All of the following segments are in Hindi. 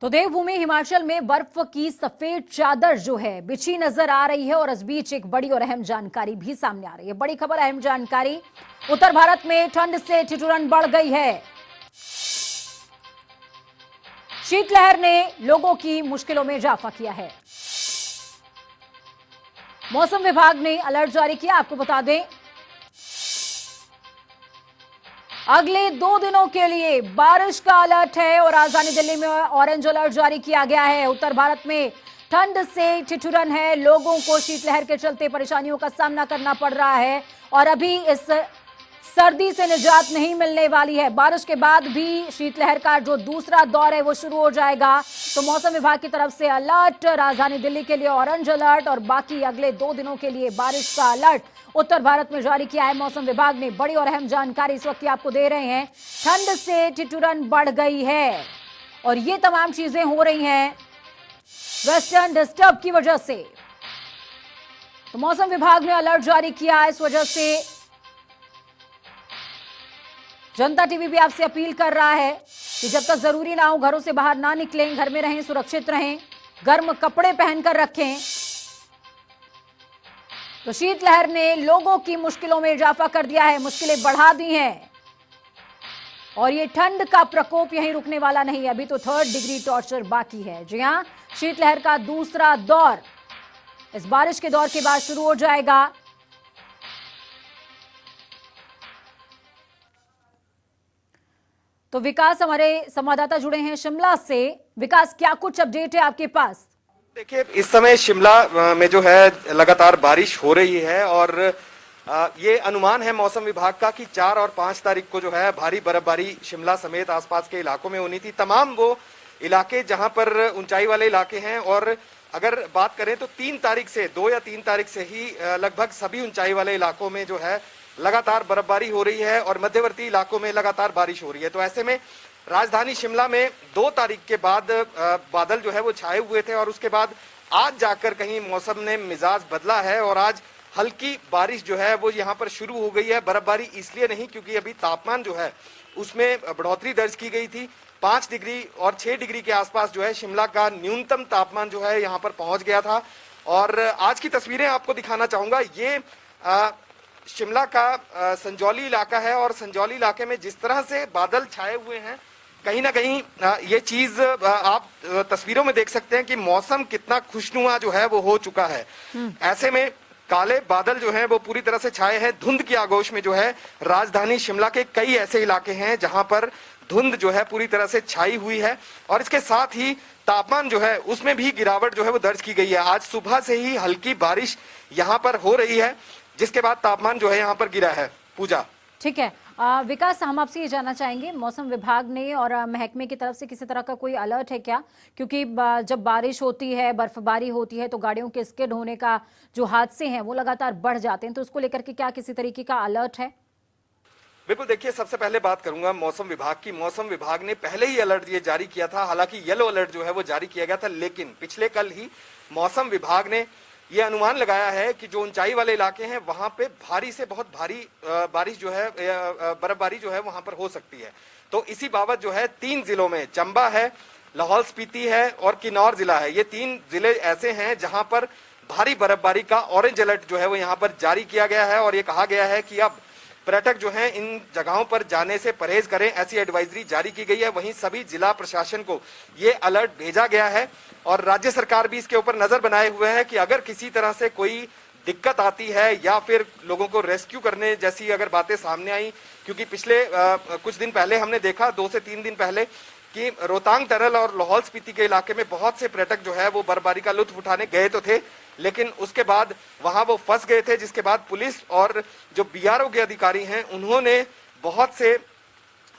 तो देवभूमि हिमाचल में बर्फ की सफेद चादर जो है बिछी नजर आ रही है और इस बीच एक बड़ी और अहम जानकारी भी सामने आ रही है। बड़ी खबर, अहम जानकारी। उत्तर भारत में ठंड से ठिठुरन बढ़ गई है। शीतलहर ने लोगों की मुश्किलों में इजाफा किया है। मौसम विभाग ने अलर्ट जारी किया। आपको बता दें, अगले 2 दिनों के लिए बारिश का अलर्ट है और राजधानी दिल्ली में ऑरेंज अलर्ट जारी किया गया है। उत्तर भारत में ठंड से ठिठुरन है। लोगों को शीतलहर के चलते परेशानियों का सामना करना पड़ रहा है और अभी इस सर्दी से निजात नहीं मिलने वाली है। बारिश के बाद भी शीतलहर का जो दूसरा दौर है वो शुरू हो जाएगा। तो मौसम विभाग की तरफ से अलर्ट, राजधानी दिल्ली के लिए ऑरेंज अलर्ट और बाकी अगले 2 दिनों के लिए बारिश का अलर्ट उत्तर भारत में जारी किया है मौसम विभाग ने। बड़ी और अहम जानकारी इस वक्त आपको दे रहे हैं। ठंड से ठिठुरन बढ़ गई है और ये तमाम चीजें हो रही हैं वेस्टर्न डिस्टर्ब की वजह से। तो मौसम विभाग ने अलर्ट जारी किया। इस वजह से जनता टीवी भी आपसे अपील कर रहा है कि जब तक जरूरी ना हो घरों से बाहर ना निकलें, घर में रहें, सुरक्षित रहें, गर्म कपड़े पहनकर रखें। तो शीतलहर ने लोगों की मुश्किलों में इजाफा कर दिया है, मुश्किलें बढ़ा दी हैं और ये ठंड का प्रकोप यहीं रुकने वाला नहीं है। अभी तो 3rd डिग्री टॉर्चर बाकी है। जी हां, शीतलहर का दूसरा दौर इस बारिश के दौर के बाद शुरू हो जाएगा। तो विकास, हमारे संवाददाता जुड़े हैं शिमला से। विकास, क्या कुछ अपडेट है आपके पास? देखिए, इस समय शिमला में जो है लगातार बारिश हो रही है और ये अनुमान है मौसम विभाग का कि 4 और 5 तारीख को जो है भारी बर्फबारी शिमला समेत आसपास के इलाकों में होनी थी। तमाम वो इलाके जहां पर ऊंचाई वाले इलाके हैं और अगर बात करें तो 3 तारीख से 2 या 3 तारीख से ही लगभग सभी ऊंचाई वाले इलाकों में जो है लगातार बर्फबारी हो रही है और मध्यवर्ती इलाकों में लगातार बारिश हो रही है। तो ऐसे में राजधानी शिमला में 2 तारीख के बाद बादल जो है वो छाए हुए थे और उसके बाद आज जाकर कहीं मौसम ने मिजाज बदला है और आज हल्की बारिश जो है वो यहाँ पर शुरू हो गई है। बर्फबारी इसलिए नहीं क्योंकि अभी तापमान जो है उसमें बढ़ोतरी दर्ज की गई थी। 5 डिग्री और 6 डिग्री के आसपास जो है शिमला का न्यूनतम तापमान जो है यहाँ पर पहुंच गया था। और आज की तस्वीरें आपको दिखाना चाहूंगा। ये शिमला का संजौली इलाका है और संजौली इलाके में जिस तरह से बादल छाए हुए हैं, कहीं ना कहीं ये चीज आप तस्वीरों में देख सकते हैं कि मौसम कितना खुशनुमा जो है वो हो चुका है। ऐसे में काले बादल जो हैं वो पूरी तरह से छाए हैं। धुंध की आगोश में जो है राजधानी शिमला के कई ऐसे इलाके हैं जहां पर धुंध जो है पूरी तरह से छाई हुई है और इसके साथ ही तापमान जो है उसमें भी गिरावट जो है वो दर्ज की गई है। आज सुबह से ही हल्की बारिश यहाँ पर हो रही है जिसके बाद तापमान जो है यहाँ पर गिरा है। पूजा, ठीक है। विकास, हम आपसे ये जानना चाहेंगे, मौसम विभाग ने और महकमे की तरफ से किसी तरह का कोई अलर्ट है क्या? क्योंकि जब बारिश होती है, बर्फबारी होती है तो गाड़ियों के स्किड होने का जो हादसे हैं वो लगातार बढ़ जाते हैं। तो उसको लेकर के क्या किसी तरीके का अलर्ट है? बिल्कुल, देखिए, सबसे पहले बात करूंगा मौसम विभाग की। मौसम विभाग ने पहले ही अलर्ट ये जारी किया था। हालांकि येलो अलर्ट जो है वो जारी किया गया था, लेकिन पिछले कल ही मौसम विभाग ने ये अनुमान लगाया है कि जो ऊंचाई वाले इलाके हैं वहां पे भारी से बहुत भारी बारिश जो है, बर्फबारी जो है वहां पर हो सकती है। तो इसी बाबत जो है 3 जिलों में, चंबा है, लाहौल स्पीति है और किन्नौर जिला है, ये 3 जिले ऐसे हैं जहां पर भारी बर्फबारी का ऑरेंज अलर्ट जो है वो यहाँ पर जारी किया गया है और ये कहा गया है कि अब पर्यटक जो हैं इन जगहों पर जाने से परहेज करें, ऐसी एडवाइजरी जारी की गई है। वहीं सभी जिला प्रशासन को ये अलर्ट भेजा गया है और राज्य सरकार भी इसके ऊपर नजर बनाए हुए है कि अगर किसी तरह से कोई दिक्कत आती है या फिर लोगों को रेस्क्यू करने जैसी अगर बातें सामने आई, क्योंकि पिछले कुछ दिन पहले हमने देखा, 2 से 3 दिन पहले, कि रोहतांग टनल और लाहौल स्पीति के इलाके में बहुत से पर्यटक जो है वो बर्फबारी का लुत्फ उठाने गए तो थे, लेकिन उसके बाद वहां वो फंस गए थे, जिसके बाद पुलिस और जो बीआरओ के अधिकारी हैं उन्होंने बहुत से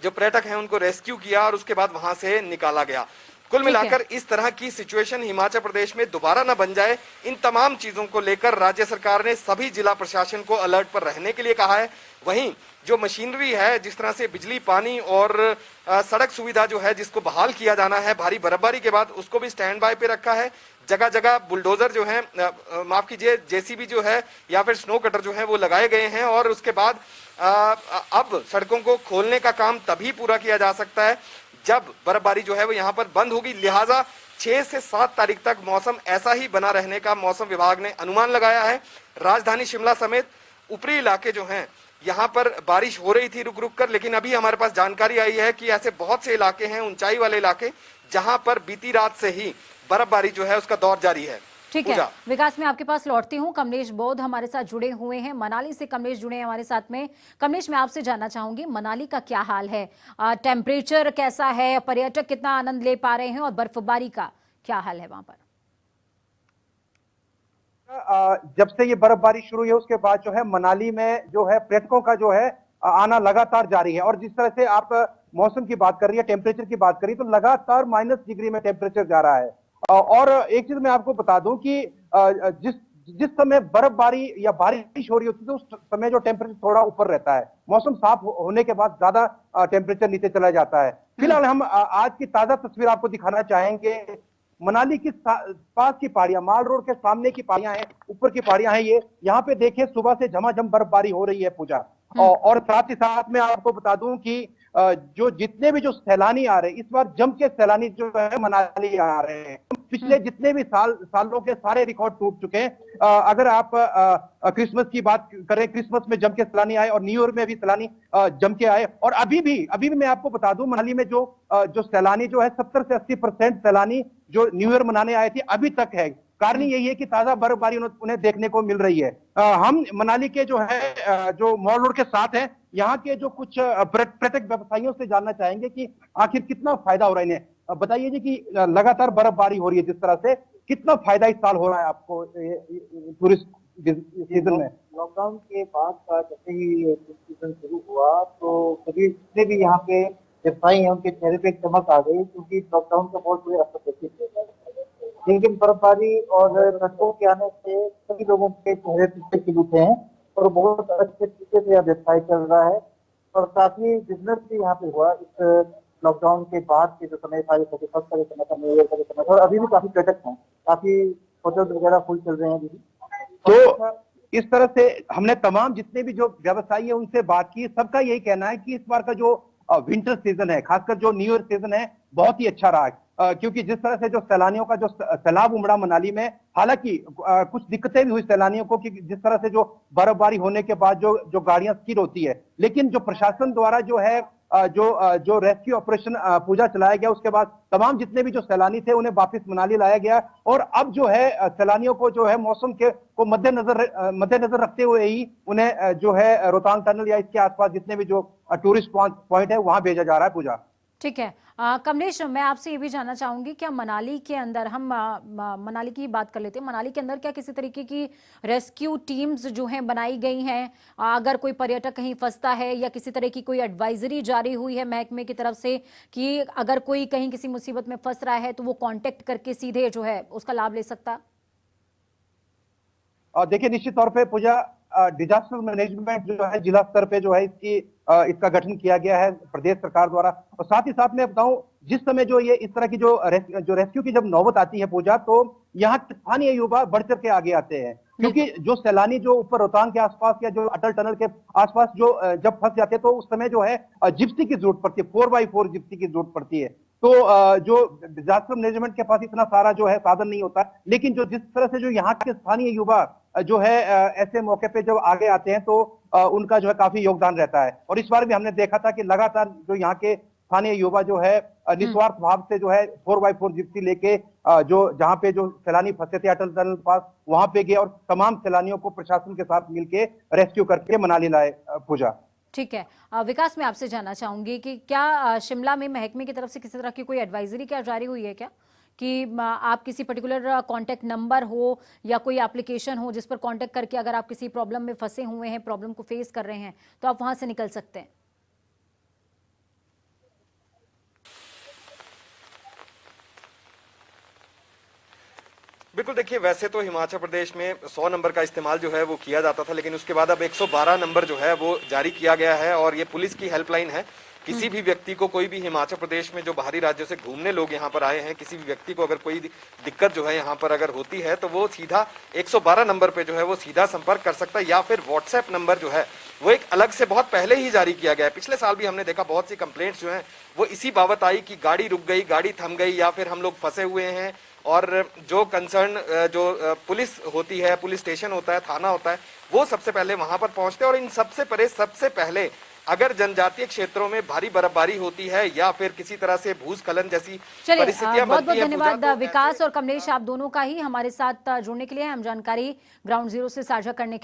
जो पर्यटक हैं उनको रेस्क्यू किया और उसके बाद वहां से निकाला गया। कुल मिलाकर इस तरह की सिचुएशन हिमाचल प्रदेश में दोबारा न बन जाए, इन तमाम चीजों को लेकर राज्य सरकार ने सभी जिला प्रशासन को अलर्ट पर रहने के लिए कहा है। वहीं जो मशीनरी है, जिस तरह से बिजली, पानी और सड़क सुविधा जो है जिसको बहाल किया जाना है भारी बर्फबारी के बाद, उसको भी स्टैंड बाय पे रखा है। जगह जगह बुलडोजर जो है, माफ कीजिए, जेसीबी जो है या फिर स्नो कटर जो है वो लगाए गए हैं और उसके बाद अब सड़कों को खोलने का काम तभी पूरा किया जा सकता है जब बर्फबारी जो है वो यहाँ पर बंद होगी। लिहाजा 6 से 7 तारीख तक मौसम ऐसा ही बना रहने का मौसम विभाग ने अनुमान लगाया है। राजधानी शिमला समेत ऊपरी इलाके जो हैं यहाँ पर बारिश हो रही थी रुक रुक कर, लेकिन अभी हमारे पास जानकारी आई है कि ऐसे बहुत से इलाके हैं, ऊंचाई वाले इलाके, जहां पर बीती रात से ही बर्फबारी जो है उसका दौर जारी है। ठीक है विकास, मैं आपके पास लौटती हूँ। कमलेश बोध हमारे साथ जुड़े हुए हैं, मनाली से कमलेश जुड़े हैं हमारे साथ में। कमलेश, मैं आपसे जानना चाहूंगी मनाली का क्या हाल है, टेम्परेचर कैसा है, पर्यटक कितना आनंद ले पा रहे हैं और बर्फबारी का क्या हाल है वहां पर? जब से ये बर्फबारी शुरू हुई है उसके बाद जो है मनाली में जो है पर्यटकों का जो है आना लगातार जारी है। और जिस तरह से आप मौसम की बात कर रही है, टेम्परेचर की बात करी, तो लगातार -डिग्री में टेम्परेचर जा रहा है। और एक चीज मैं आपको बता दूं कि जिस जिस समय बर्फबारी या बारिश हो रही होती है तो उस समय जो टेम्परेचर थोड़ा ऊपर रहता है, मौसम साफ होने के बाद ज्यादा टेम्परेचर नीचे चला जाता है। फिलहाल हम आज की ताजा तस्वीर आपको दिखाना चाहेंगे। मनाली की पास की पहाड़ियां, माल रोड के सामने की पहाड़ियां हैं, ऊपर की पहाड़ियां हैं ये। यहाँ पे देखिए सुबह से झमाझम बर्फबारी हो रही है पूजा। और साथ ही साथ मैं आपको बता दूं कि जो जितने भी जो सैलानी आ रहे हैं, इस बार जम के सैलानी जो है मनाली आ रहे हैं। पिछले जितने भी सालों के सारे रिकॉर्ड टूट चुके हैं। अगर आप क्रिसमस की बात करें, क्रिसमस में जम के सैलानी आए और न्यू ईयर में भी सैलानी जम के आए। और अभी भी मैं आपको बता दूं मनाली में जो सैलानी जो है 70 से 80% सैलानी जो न्यू ईयर मनाने आए थे अभी तक है। कारण यही है कि ताजा बर्फबारी उन्हें देखने को मिल रही है। हम मनाली के जो है जो मॉल रोड के साथ हैं, यहाँ के जो कुछ पर्यटक व्यवसायियों से जानना चाहेंगे कि आखिर कितना फायदा हो रहा है इन्हें। बताइए जी कि लगातार बर्फबारी हो रही है जिस तरह से, कितना फायदा इस साल हो रहा है आपको टूरिस्ट सीजन में? लॉकडाउन के बाद का जैसे ही सीजन शुरू हुआ तो सभी जितने भी यहाँ पे व्यवसायी हैं उनके चेहरे पे एक चमक आ गई, क्योंकि लॉकडाउन का बहुत बुरे असर देखे थे। लेकिन बर्फबारी और ट्रकों के आने से सभी लोगों के चेहरे पे खिल उठे हैं और बहुत अच्छे तरीके से यह व्यवसाय चल रहा है। और साथ ही बिजनेस भी यहाँ पे हुआ इस लॉकडाउन के बाद के जो समय था, ये 31st का जो समय था, न्यू ईयर का जो समय था, और अभी भी काफी पर्यटक हैं, काफी होटल वगैरह फुल चल रहे हैं अभी। तो इस तरह से हमने तमाम जितने भी जो व्यवसायी है उनसे बात की, सबका यही कहना है कि इस बार का जो विंटर सीजन है, खासकर जो न्यू ईयर सीजन है, बहुत ही अच्छा रहा है। क्योंकि जिस तरह से जो सैलानियों का जो सैलाब उमड़ा मनाली में, हालांकि कुछ दिक्कतें भी हुई सैलानियों को कि जिस तरह से जो बर्फबारी होने के बाद जो गाड़ियां स्किड होती है, लेकिन जो प्रशासन द्वारा जो है जो रेस्क्यू ऑपरेशन पूजा चलाया गया, उसके बाद तमाम जितने भी जो सैलानी थे उन्हें वापस मनाली लाया गया। और अब जो है सैलानियों को जो है मौसम के को मद्देनजर रखते हुए ही उन्हें जो है रोहतांग टनल या इसके आसपास जितने भी जो टूरिस्ट पॉइंट है वहां भेजा जा रहा है पूजा। ठीक है कमलेश, मैं आपसे ये भी जानना चाहूंगी, क्या मनाली के अंदर हम मनाली की बात कर लेते हैं, मनाली के अंदर क्या किसी तरीके की रेस्क्यू टीम्स जो हैं बनाई गई हैं? अगर कोई पर्यटक कहीं फंसता है या किसी तरह की कोई एडवाइजरी जारी हुई है महकमे की तरफ से कि अगर कोई कहीं किसी मुसीबत में फंस रहा है तो वो कांटेक्ट करके सीधे जो है उसका लाभ ले सकता? देखिए, निश्चित तौर पे पूजा डिजास्टर मैनेजमेंट जो है जिला स्तर पे जो है इसका गठन किया गया है प्रदेश सरकार द्वारा। और साथ ही साथ मैं बताऊं, जिस समय जो ये इस तरह की जो रेस्क्यू की जब नौबत आती है पूजा, तो यहाँ स्थानीय युवा बढ़ चढ़ के आगे आते हैं। क्योंकि जो सैलानी जो ऊपर रोहतांग के आसपास या जो अटल टनल के आसपास जो जब फंस जाते हैं तो उस समय जो है जिप्सी की जरूरत पड़ती है, 4x4 जिप्सी की जरूरत पड़ती है। तो जो डिजास्टर मैनेजमेंट के पास इतना सारा जो है साधन नहीं होता, लेकिन जो जिस तरह से जो यहाँ के स्थानीय युवा जो है ऐसे मौके पे जब आगे आते हैं तो उनका जो है काफी योगदान रहता है। और इस बार भी हमने देखा था कि लगातार जो यहाँ के स्थानीय युवा जो है निस्वार्थ भाव से जो है 4x4 जिप्सी लेके जो जहाँ पे जो सैलानी फंसे थे अटल टनल पास, वहां पे गए और तमाम सैलानियों को प्रशासन के साथ मिलके रेस्क्यू करके मनाली लाए पूजा। ठीक है विकास, मैं आपसे जानना चाहूंगी कि क्या शिमला में महकमे की तरफ से किसी तरह की कोई एडवाइजरी क्या जारी हुई है क्या, कि आप किसी पर्टिकुलर कांटेक्ट नंबर हो या कोई एप्लीकेशन हो जिस पर कांटेक्ट करके अगर आप किसी प्रॉब्लम में फंसे हुए हैं, प्रॉब्लम को फेस कर रहे हैं, तो आप वहां से निकल सकते हैं? बिल्कुल देखिए, वैसे तो हिमाचल प्रदेश में 100 नंबर का इस्तेमाल जो है वो किया जाता था, लेकिन उसके बाद अब 112 नंबर जो है वो जारी किया गया है और ये पुलिस की हेल्पलाइन है। किसी भी व्यक्ति को, कोई भी हिमाचल प्रदेश में जो बाहरी राज्यों से घूमने लोग यहाँ पर आए हैं, किसी भी व्यक्ति को अगर कोई दिक्कत जो है यहाँ पर अगर होती है तो वो सीधा 112 नंबर पे जो है वो सीधा संपर्क कर सकता है, या फिर व्हाट्सएप नंबर जो है वो एक अलग से बहुत पहले ही जारी किया गया है। पिछले साल भी हमने देखा बहुत सी कंप्लेंट्स जो हैं वो इसी बाबत आई कि गाड़ी रुक गई, गाड़ी थम गई, या फिर हम लोग फंसे हुए हैं। और जो कंसर्न जो पुलिस होती है, पुलिस स्टेशन होता है, थाना होता है, वो सबसे पहले वहां पर पहुंचते हैं। और इन सबसे पहले अगर जनजातीय क्षेत्रों में भारी बर्फबारी होती है या फिर किसी तरह से भूस्खलन जैसी चलिए, परिस्थितियां बहुत बहुत बनती हैं, धन्यवाद पूजा, तो विकास और कमलेश, आप दोनों का ही हमारे साथ जुड़ने के लिए, हम जानकारी ग्राउंड जीरो से साझा करने के